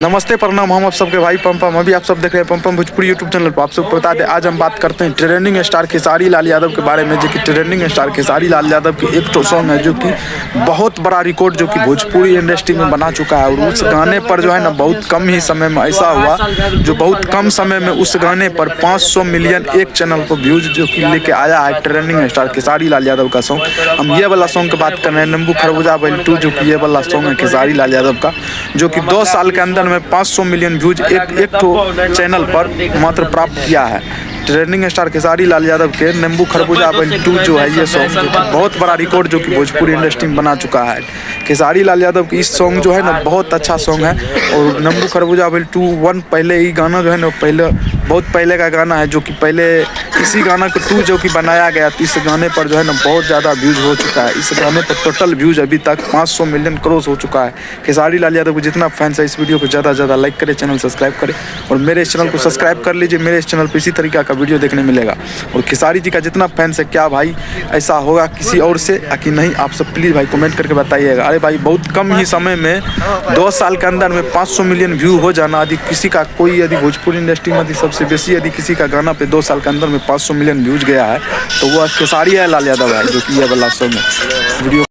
नमस्ते प्रणाम। हम आप सबके भाई पम अभी आप सब देख रहे हैं पम भोजपुरी यूट्यूब चैनल पर। आप सबको बता दें, आज हम बात करते हैं ट्रेंडिंग स्टार खेसारी लाल यादव के बारे में। जो कि ट्रेंडिंग स्टार खेसारी लाल यादव की एक तो सॉन्ग है जो कि बहुत बड़ा रिकॉर्ड जो कि भोजपुरी इंडस्ट्री में बना चुका है। और उस गाने पर जो है ना बहुत कम ही समय में ऐसा हुआ जो बहुत कम समय में उस गाने पर 500 मिलियन एक चैनल पर व्यूज जो कि लेके आया है ट्रेंडिंग स्टार खेसारी लाल यादव का सॉन्ग। हम ये वाला सॉन्ग की बात कर रहे हैं, नींबू खरबूजा बैल 2, जो कि ये वाला सॉन्ग है खेसारी लाल यादव का, जो कि 2 साल के अंदर में 500 मिलियन व्यूज एक चैनल पर मात्र प्राप्त किया है। ट्रेंडिंग स्टार खेसारी लाल यादव के नींबू खरबूजा बैल 2 जो है ये सॉन्ग बहुत बड़ा रिकॉर्ड जो कि भोजपुरी इंडस्ट्री में बना चुका है। खेसारी लाल यादव की इस सॉन्ग जो है ना बहुत अच्छा सॉन्ग है। और नींबू खरबूजा बैल 2 1 पहले ही गाना जो है ना पहले बहुत पहले का गाना है, जो कि पहले इसी गाना को 2 जो कि बनाया गया, तो इस गाने पर जो है ना बहुत ज़्यादा व्यूज हो चुका है। इस गाने पर टोटल व्यूज अभी तक 500 मिलियन क्रॉस हो चुका है। खेसारी लाल यादव को जितना फैंस है इस वीडियो को ज़्यादा से ज़्यादा लाइक करें, चैनल सब्सक्राइब करें और मेरे इस चैनल को सब्सक्राइब कर लीजिए। मेरे इस चैनल पर इसी तरीका का वीडियो देखने मिलेगा। और खेसारी जी का जितना फैंस है, क्या भाई ऐसा होगा किसी और से कि नहीं, आप सब प्लीज़ भाई कमेंट करके बताइएगा। अरे भाई बहुत कम ही समय में 2 साल के अंदर में 500 मिलियन व्यू हो जाना, यदि किसी का कोई यदि भोजपुरी इंडस्ट्री में सबसे बेसी यदि किसी का गाना पे 2 साल के अंदर में 500 मिलियन व्यूज गया है तो वो खेसारी लाल यादव है, जो कि ये वाला सॉन्ग है। वीडियो